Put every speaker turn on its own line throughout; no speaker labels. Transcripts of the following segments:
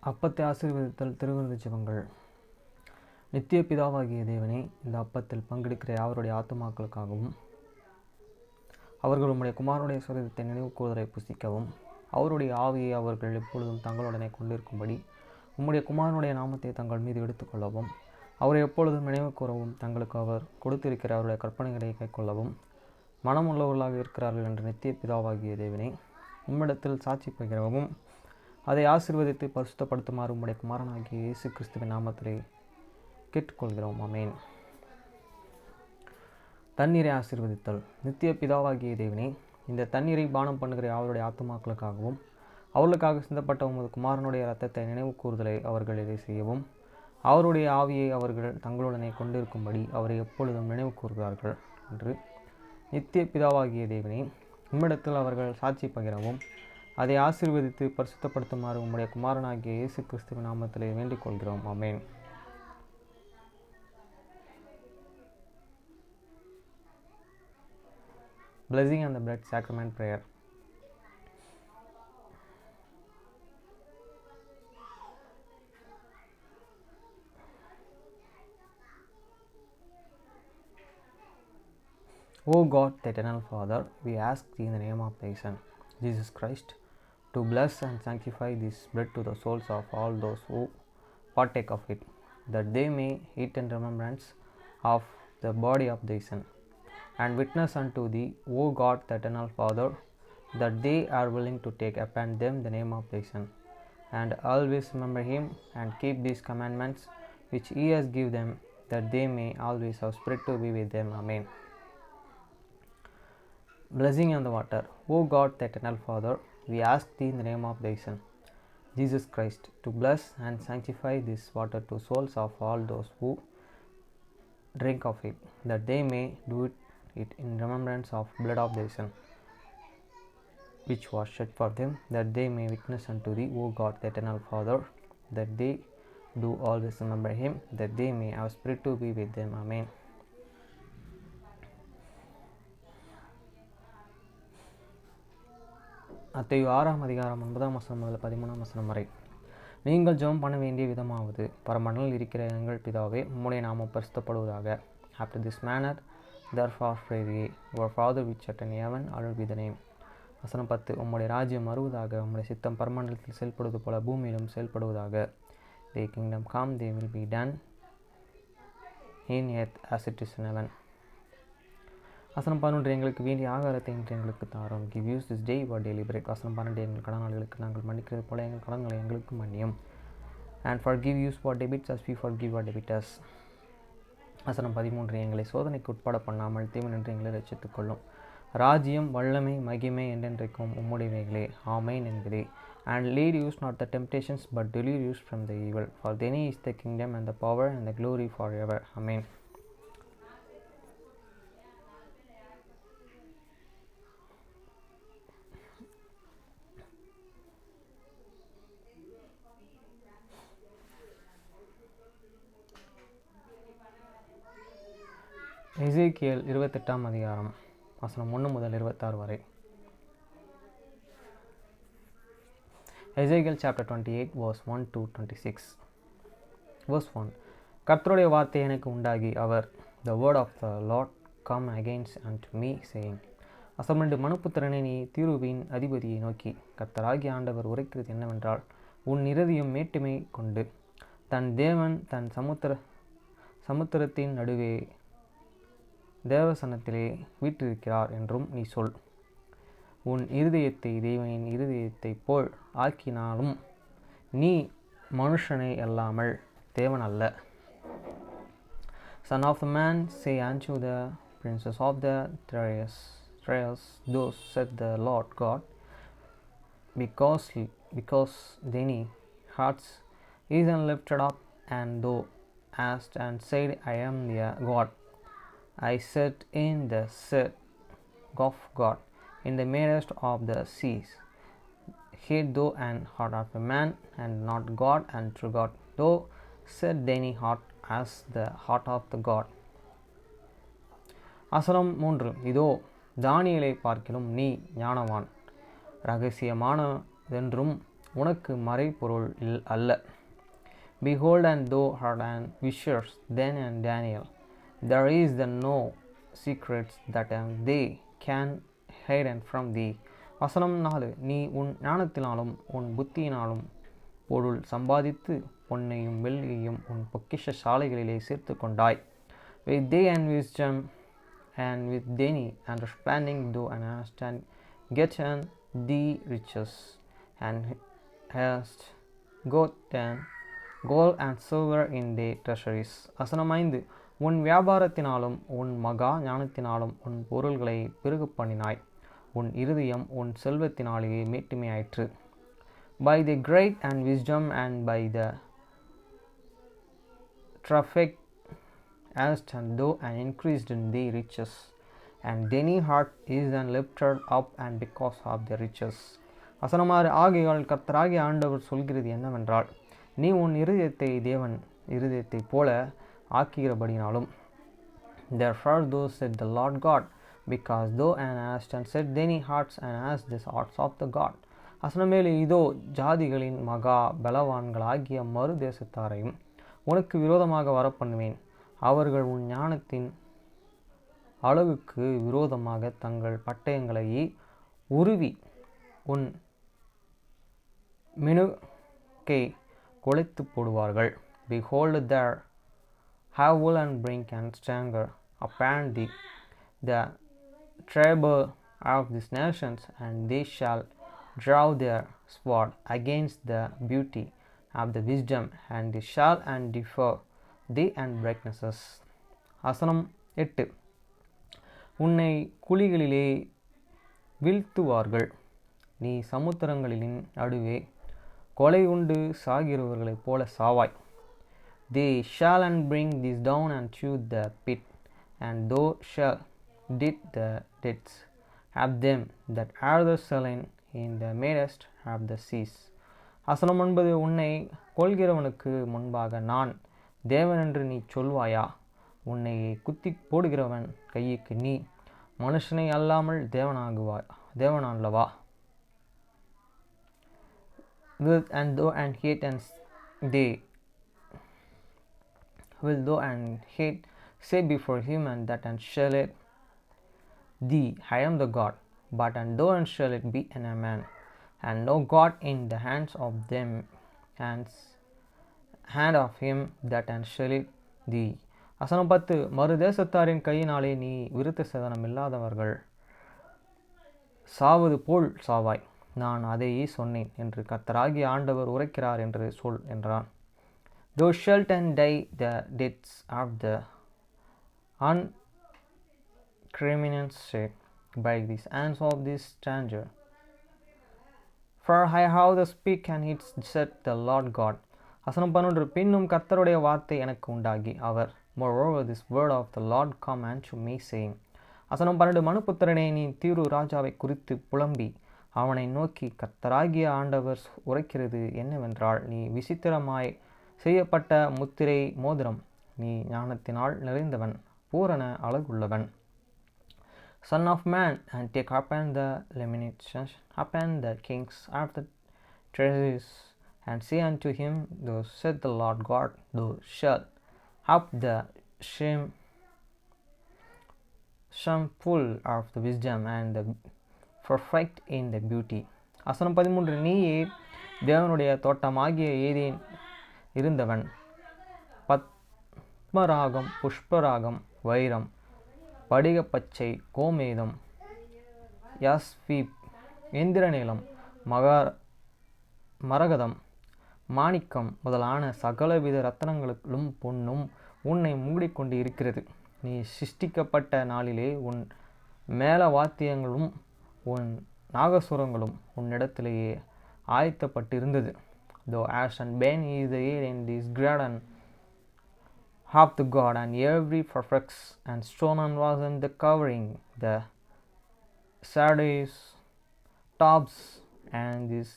அப்பத்தை ஆசீர்வதித்தல் திருவிருந்து ஜெபங்கள். நித்திய பிதாவாகிய தேவனே, இந்த அப்பத்தில் பங்கெடுக்கிற அவருடைய ஆத்துமாக்களுக்காகவும் அவர்கள் உம்முடைய குமாரனுடைய சரீரத்தை நினைவு கூறுதலை புசிக்கவும் அவருடைய ஆவியை அவர்கள் எப்பொழுதும் தங்களுடனே கொண்டிருக்கும்படி உம்முடைய குமாரனுடைய நாமத்தை தங்கள் மீது எடுத்துக்கொள்ளவும் அவரை எப்பொழுதும் நினைவு கூறவும் தங்களுக்கு அவர் கொடுத்திருக்கிற அவருடைய கற்பனைகளை கைக்கொள்ளவும் மனமுள்ளவர்களாக இருக்கிறார்கள் என்ற நித்திய பிதாவாகிய தேவனே, உம்மிடத்தில் சாட்சி பகிரவும் அதை ஆசீர்வதித்து பரிசுத்தப்படுத்துமாறு உம்முடைய குமாரனாகிய இயேசு கிறிஸ்துவின் நாமத்திலே கேட்டுக்கொள்கிறோம். ஆமென். தண்ணீரை ஆசீர்வதித்தல். நித்திய பிதாவாகிய தேவனே, இந்த தண்ணீரை பானம் பண்ணுகிற அவருடைய ஆத்துமாக்களுக்காகவும் அவர்களுக்காக சிந்தப்பட்ட உமது குமாரனுடைய இரத்தத்தை நினைவு கூறுதலை அவர்கள் இதை செய்யவும் அவருடைய ஆவியை அவர்கள் தங்களுடனே கொண்டிருக்கும்படி அவரை எப்பொழுதும் நினைவு கூறுகிறார்கள் என்று நித்திய பிதாவாகிய தேவனே, உம்மிடத்தில் அவர்கள் சாட்சி பகிரவும் அதை ஆசீர்வதித்து பரிசுத்தப்படுத்துமாறு உம்முடைய குமாரனாகிய இயேசு கிறிஸ்துவின் நாமத்திலே வேண்டிக் கொள்கிறோம். ஆமென். Blessing and the Blood Sacrament Prayer. O God, the eternal Father, we ask thee in the name of thy Son, Jesus Christ, to bless and sanctify this bread to the souls of all those who partake of it, that they may eat in remembrance of the body of thy Son, and witness unto thee, O God, the eternal Father, that they are willing to take upon them the name of thy Son, and always remember him, and keep these commandments which he has given them, that they may always have spirit to be with them. Amen. Blessing on the water. O God, the eternal Father, we ask thee in the name of thy Son, Jesus Christ, to bless and sanctify this water to souls of all those who drink of it, that they may do it in remembrance of blood of thy Son, which was shed for them, that they may witness unto thee, O God, the eternal Father, that they do always remember him, that they may have spirit to be with them. Amen. மத்தேயு 6ஆம் அதிகாரம் 9ஆம் வசனம் முதல் 13ஆம் வசனம் வரை. நீங்கள் ஜெபம் பண்ண வேண்டிய விதமாவது, பரமண்டலில் இருக்கிற எங்கள் பிதாவே, உம்முடைய நாமம் பரிசுத்தப்படுவதாக. After this manner, therefore pray ye, our Father which art in heaven, hallowed be thy name. வசனம் 10. உம்முடைய ராஜ்யம் வருவதாக, உம்முடைய சித்தம் பரமண்டலத்தில் செயல்படுவது போல பூமியிலும் செயல்படுவதாக. Thy kingdom come, thy will be done in earth as it is in heaven. வசனம் 11. எங்களுக்கு வேண்டிய ஆகாரத்தை இன்று எங்களுக்கு தாரும். Give us this day our daily bread. வசனம் 12. எங்கள் கடனாளிகளுக்கு நாங்கள் மன்னிக்கிறது போல எங்கள் கடன்களை எங்களுக்கு மன்னியும். And forgive us our debts as we forgive our debtors. வசனம் 13. எங்களை சோதனைக்கு உட்பட பண்ணாமல் தீமையின்றி எங்களை ரட்சித்துக் கொள்ளும். ராஜ்யம், வல்லமை, மகிமை என்றென்றைக்கும் உம்முடையவைகளே. ஆமென் என்பதே. And lead us not the temptations, but deliver us from the evil. For thine is the kingdom and the power and the glory forever. Amen. எசேக்கியேல் 28ஆம் அதிகாரம் வசனம் 1 முதல் 26 வரை. Ezekiel chapter 28 verse 1 to 26. Verse 1. கர்த்தருடைய வார்த்தை எனக்கு உண்டாகி அவர், the word of the Lord come against unto me, saying. வசனம் 2. மனுப்புத்திரனே, நீ தீருவின் அதிபதியை நோக்கி, கர்த்தராகிய ஆண்டவர் உரைக்கிறது என்னவென்றால், உன் இருதயம் மேட்டுமை கொண்டு தன் தேவன் தன் சமுத்திரத்தின் நடுவே தேவசனத்திலே வீற்றிருக்கிறார் என்றும் நீ சொல். உன் இருதயத்தை தேவனின் இருதயத்தைப் போல் ஆக்கினாலும் நீ மனுஷனை அல்லாமல் தேவன் அல்ல. Son of the man, say unto the princes of the trials, thus said the Lord God, because thine hearts is lifted up, and thou hast and said, I am the God. I sat in the seat of God, in the midst of the seas. Hid thou an heart of a man, and not God and true God. Thou set thine heart as the heart of the God. வசனம் 3. இதோ, தானியேலை பார்க்கிலும் நீ ஞானவான், இரகசியமானதென்றும் உனக்கு மறைபொருள் அல்ல. Behold, and thou art an wishers then and Daniel, there is the no secrets that they can hide from thee. வசனம் 4. நீ உன் ஞானத்தினாலும் உன் புத்தியினாலும் பொருள் சம்பாதித்து பொன்னையும் வெள்ளியையும் உன் பொக்கிஷ சாலைகளிலே சேர்த்து கொண்டாய். With thee and wisdom and with thee understanding thou hast gotten thee riches, and hast gotten gold and silver in thy treasuries. வசனம் 5. உன் வியாபாரத்தினாலும் உன் மகா ஞானத்தினாலும் உன் பொருள்களை பெருக பண்ணினாய். உன் இருதயம் உன் செல்வத்தினாலேயே மேட்டுமையாயிற்று. By the great and wisdom and by the traffic hast and thou and increased in thy riches, and thine heart is then lifted up and because of the riches. வசனம் 6. ஆகையால் கர்த்தராகிய ஆண்டவர் சொல்கிறது என்னவென்றால், நீ உன் இருதயத்தை தேவன் இருதயத்தைப் போல ஆக்குகிறபடினாலும், therefore thou said the Lord God, because thou hast and set thine hearts and hast the hearts of the God. வசனமேலே, இதோ ஜாதிகளின் மகா பலவான்களாகிய மறு தேசத்தாரையும் உனக்கு விரோதமாக வரப்பண்ணுவேன். அவர்கள் உன் ஞானத்தின் அளவுக்கு விரோதமாக தங்கள் பட்டயங்களை உருவி உன் மினுக்கை கொலைத்து போடுவார்கள். Behold, there have wool and brink and stanger upon thee, the trouble of these nations, and they shall draw their sword against the beauty of the wisdom, and they shall and defer thee and brightnesses. வசனம் 8. உன்னை குழிகளிலே வீழ்த்துவார்கள். நீ சமுத்திரங்களின் நடுவே கொலை உண்டு சாகிறவர்களைப் போல சாவாய். They shall and bring thee down unto the pit, and thou shalt dig the depths of them that are the slain in the midst of the seas. வசனம் 9. உன்னை கொள்கிறவனுக்கு முன்பாக நான் தேவன் என்று நீ சொல்வாயா? உன்னை குத்தி போடுகிறவன் கைக்கு நீ மனுஷனை அல்லாமல் தேவனல்லவா? And thou and hate and they will thou and hate say before him and that and shall it thee, I am the God, but and thou and shall it be in a man, and no God in the hands of them, and hand of him that and shall it thee. வசனம் 10. மறு தேசத்தாரின் கையினாலே நீ விருத்த சேதனம் இல்லாதவர்கள் சாவது போல் சாவாய். நான் அதையே சொன்னேன் என்று கர்த்தராகிய ஆண்டவர் உரைக்கிறார் என்று சொல் என்றான். Thou shalt and die the deaths of the uncriminated by the hands of this stranger. For I have the speak and it said the Lord God. வசனம் 11. பின்னும் கர்த்தருடைய வார்த்தை எனக்கு உண்டாகி அவர், moreover this word of the Lord come unto me saying. வசனம் 12. மனுபுத்திரனே, நீ தீரு ராஜாவை குறித்து புலம்பி அவனை நோக்கி, கர்த்தராகிய ஆண்டவர் உரைக்கிறது என்னவென்றால், நீ விசித்திரமாய் செய்யப்பட்ட முத்திரை மோதிரம், நீ ஞானத்தினால் நிறைந்தவன், பூரண அழகுள்ளவன். Son of man, and take upon the limitations upon the kings of the treasuries, and say unto him, thus said the Lord God, thou shalt up the shameful of the wisdom and the perfect in the beauty. வசனம் 13. நீயே தேவனுடைய தோட்டமாகிய Eden இருந்தவன், பத்மராகம், புஷ்பராகம், வைரம், படிகப்பச்சை, கோமேதம், யாஸ்பீப், இந்திரநீலம், மரகதம், மாணிக்கம் முதலான சகலவித ரத்தனங்களும் பொன்னும் உன்னை மூடிக்கொண்டு இருக்கிறது. நீ சிருஷ்டிக்கப்பட்ட நாளிலே உன் மேல வாத்தியங்களும் உன் நாகசுரங்களும் உன்னிடத்திலேயே ஆயத்தப்பட்டிருந்தது. Thou hast and been is the air in this garden of the God, and every perfect and stone was in the covering, the sardius, tops, and these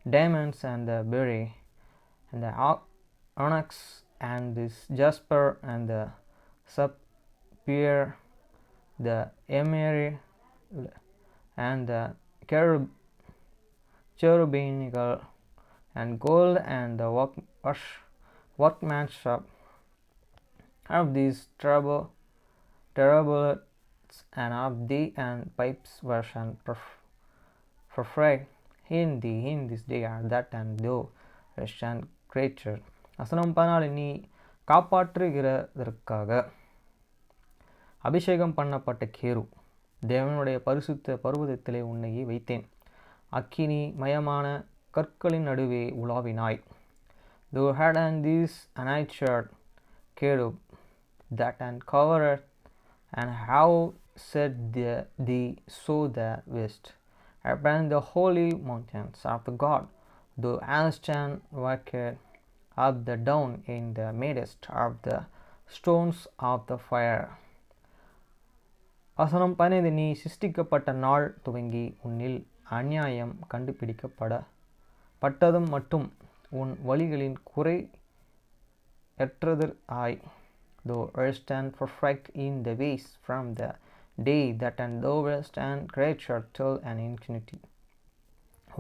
diamonds, and the berry, and the onyx, and this jasper, and the sapphire, the emerald, and the cherubinical and gold and the workmanship of these tabrets and of thee and pipes version preferred in this day are that and thou Russian creature. வசனம் 14 நீ காப்பாற்றுகிறதற்காக அபிஷேகம் பண்ணப்பட்ட கேரு தேவனுடைய பரிசுத்த பர்வதத்திலே உன்னையே வைத்தேன். அக்கினி மயமான கற்களின் நடுவே உலாவினாய். Thou had and this anointed cherub that and covered and have set thee so the west upon the holy mountains of the God. Thou hast and walked up the down in the midst of the stones of the fire. வசனம் 15 நீ சிருஷ்டிக்கப்பட்ட நாள் துவங்கி உன்னில் அநியாயம் கண்டுபிடிக்கப்பட்டதும் மட்டும் உன் வழிகளின் குறையற்றதற்காய் thou wast and perfect in the ways from the day that and thou wast and creature till an infinity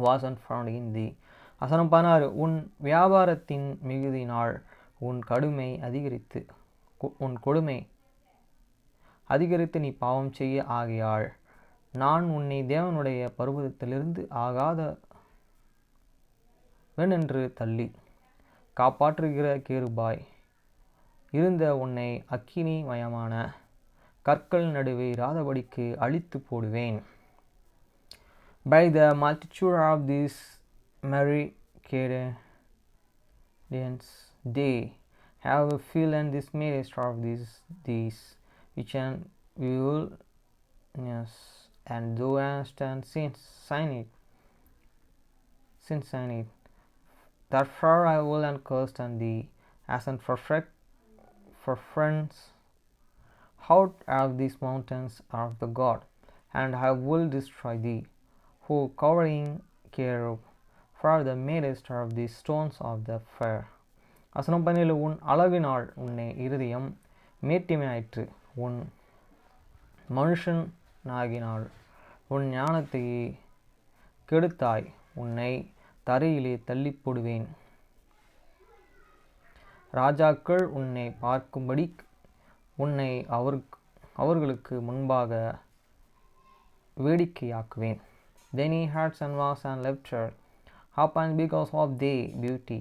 wasn't found in thee. வசனம் 16 உன் வியாபாரத்தின் மிகுதியினால் உன் கொடுமை அதிகரித்து நீ பாவம் செய்ய ஆகையால் நான் உன்னை தேவனுடைய பர்வதத்திலிருந்து ஆகாதவனென்று தள்ளி காப்பாற்றுகிற கேருபாய் இருந்த உன்னை அக்கினி மயமான கற்கள் நடுவே இராதபடிக்கு அழித்து போடுவேன். By the multitude of these Mercadians they have filled and this midst of these which and wilderness and thou hast and since it. Therefore I will and cursed and thee as an perfect for friends out of these mountains of the God, and I will destroy thee, who covering cherub for the midst of these stones of the fire. வசனம் 17 உன் அளவினால் உன்னை இருதயம் மேட்டிமையாயிற்று, உன் மனுஷனாகினால் உன் ஞானத்தை கெடுத்தாய், உன்னை தரையிலே தள்ளிப்போடுவேன். ராஜாக்கள் உன்னை பார்க்கும்படி உன்னை அவர்களுக்கு முன்பாக வேடிக்கையாக்குவேன். Then he heard and was and lifted up, and because of thy beauty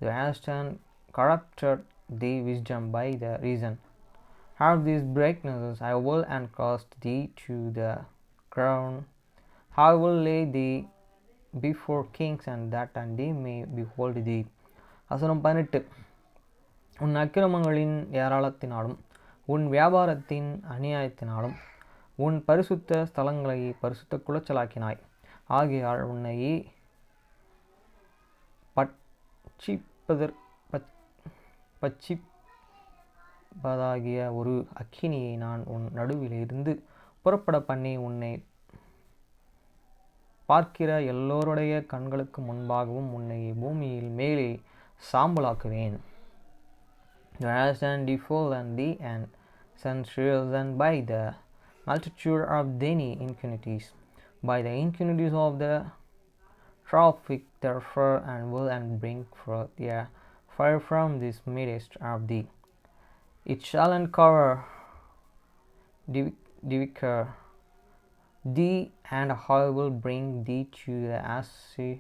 thou hast and corrupted thy wisdom by the reason of these brightnesses. I will and cast thee to the ground. I will lay thee before kings, and that and they may behold thee. வசனம் 18 உன் அக்கிரமங்களின் ஏராளத்தினாலும் உன் வியாபாரத்தின் அநியாயத்தினாலும் உன் பரிசுத்த ஸ்தலங்களை பரிசுத்த குலைச்சலாக்கினாய். ஆகையால் உன்னையே பட்சிப்பதாகிய ஒரு அக்கினியை நான் உன் நடுவிலிருந்து புறப்பட பண்ணி உன்னை பார்க்கிற எல்லோருடைய கண்களுக்கு முன்பாகவும் உன்னை பூமியில் மேலே சாம்பலாக்குவேன். And defallen thee and sent and by the multitude of thine iniquities, by the iniquities of the traffic therefore, and will and bring forth a fire from this midst of thee. It shall uncover devour thee, and I will bring thee to the ashes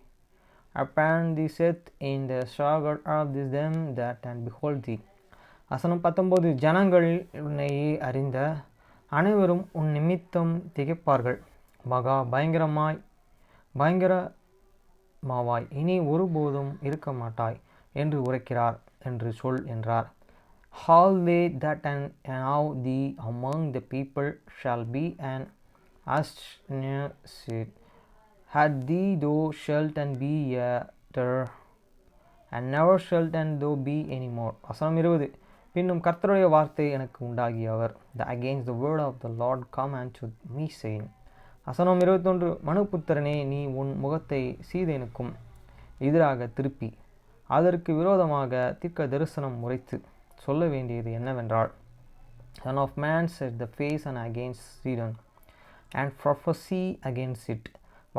upon the set in the stagger of them that and behold thee. வசனம் 19 ஜனங்கள் உன்னையே அறிந்த அனைவரும் உன் நிமித்தம் திகைப்பார்கள். மகா பயங்கரமாவாய் இனி ஒருபோதும் இருக்க மாட்டாய் என்று உரைக்கிறார் என்று சொல் என்றார். All they that and now thee among the people shall be an astonished at thee, thou shalt and be a terror, and never shalt and thou be any more. வசனம் 20 பின்னும் கர்த்தருடைய வார்த்தை எனக்கு உண்டாகியவர் the against the word of the Lord come unto me saying. வசனம் 21 மனுபுத்திரனே, நீ உன் முகத்தை சீதேனுக்கும் எதிராக திருப்பி அதற்கு விரோதமாக தீர்க்க தரிசனம் உரைத்து சொல்ல வேண்டியது என்னவென்றால், Son of man, set the face and against Sidon and prophesy against it.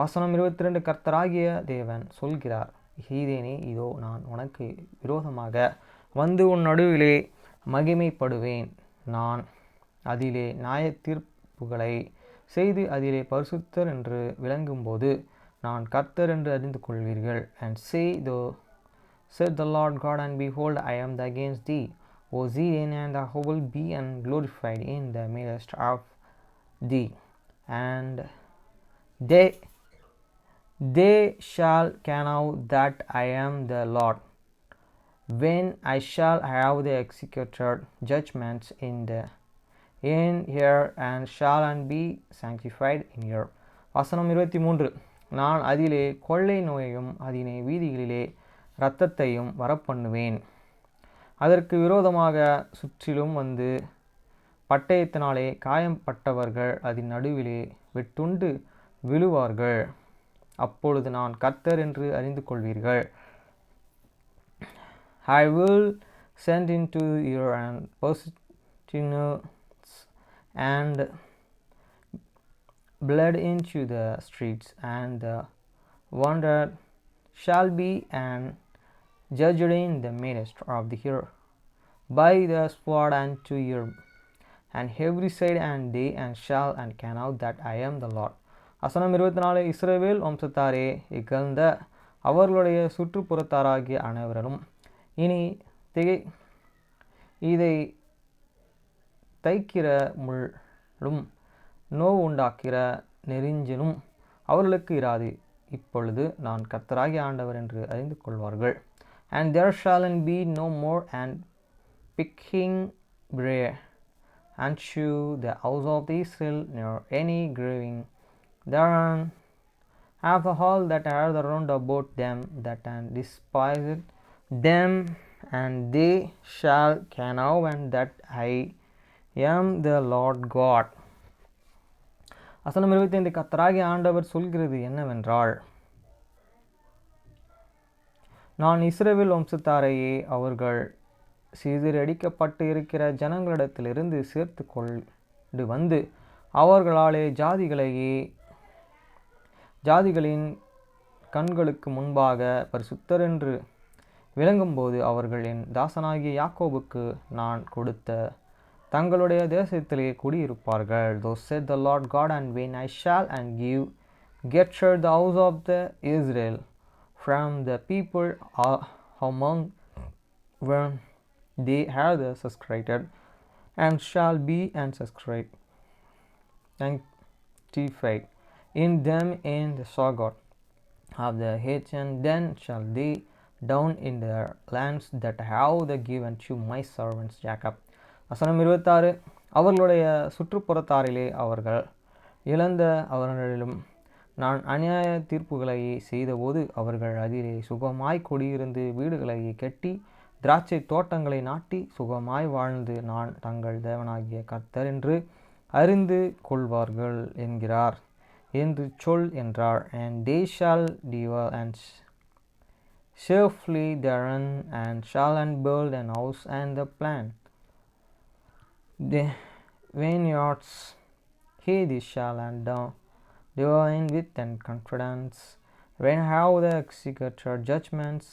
வசனம் 22 கர்த்தராகிய தேவன் சொல்கிறார், ஹீதேனே, இதோ நான் உனக்கு விரோதமாக வந்து உன் நடுவிலே மகிமைப்படுவேன். நான் அதிலே நியாய தீர்ப்புகளை செய்து அதிலே பரிசுத்தர் என்று விளங்கும்போது நான் கர்த்தர் என்று அறிந்து கொள்வீர்கள். And say, said the Lord God, and behold, I am against thee, O Zidon, and thou wilt be glorified in the midst of thee. And they shall know that I am the Lord, when I shall have the executed judgments in here, and shall be sanctified in here. வசனம் 23. நான் அதிலே கொள்ளை நோயையும் அதிலே வீதிகளிலே இரத்தத்தையும் வரப்பண்ணுவேன். அதற்கு விரோதமாக சுற்றிலும் வந்து பட்டயத்தினாலே காயம்பட்டவர்கள் அதன் நடுவிலே வெட்டுண்டு விழுவார்கள். அப்பொழுது நான் கர்த்தர் என்று அறிந்து கொள்வீர்கள். I will send into your and pestilence and blood into the streets, and the wounded shall be and judged in the midst of the earth by the sword unto your and every side, and they and shall and can out that I am the Lord. வசனம் 24. இஸ்ரவேல் வம்சத்தாரே, இகழ்ந்த அவர்களுடைய சுற்றுப்புறத்தாராகிய அனைவரும் இனி இதை தைக்கிற முள்ளும் நோவு உண்டாக்கிற நெறிஞ்சலும் அவர்களுக்கு இராது. இப்பொழுது நான் கர்த்தராகிய ஆண்டவர் என்று அறிந்து கொள்வார்கள். And there shall be no more and picking bread unto the house of Israel, nor any grieving thereon of all that are round about them that despised them, and they shall know and that I am the Lord God. வசனம் 25. கர்த்தராகிய ஆண்டவர் சொல்கிறது என்னவென்றால், நான் இஸ்ரவேல் வம்சத்தாரையே அவர்கள் சிதறடிக்கப்பட்டு இருக்கிற ஜனங்களிடத்திலிருந்து சேர்த்து கொண்டு வந்து அவர்களாலே ஜாதிகளின் கண்களுக்கு முன்பாக பரிசுத்தர் என்று விளங்கும்போது அவர்கள் என் தாசனாகிய யாக்கோபுக்கு நான் கொடுத்த தங்களுடைய தேசத்திலே குடியிருப்பார்கள். Thus said the Lord God, and when I shall and get the house of the Israel from the people among when they have the subscribed, and shall be and subscribed sanctified in them in the Sagot of the heathen, then shall they down in their lands that have the given to my servants Jacob. வசனம் 26. அவர்களுடைய சுற்றுப்புறத்தாரிலே அவர்கள் இழந்த அவர்களிலும் நான் அநியாய தீர்ப்புகளை செய்தபோது அவர்கள் அதிலே சுகமாய் குடியிருந்து வீடுகளை கட்டி திராட்சை தோட்டங்களை நாட்டி சுகமாய் வாழ்ந்து நான் தங்கள் தேவனாகிய கர்த்தர் என்று அறிந்து கொள்வார்கள் என்கிறார் என்று சொல் என்றார். And they shall dwell and safely therein, and shall and build an house and the plant the vineyards. He this shall and dwell with and confidence, when have the executed judgments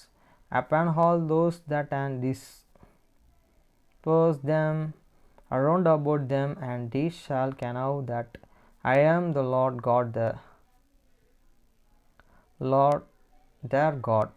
upon all those that and dispose them around about them, and they shall know that I am the Lord God, the Lord their God.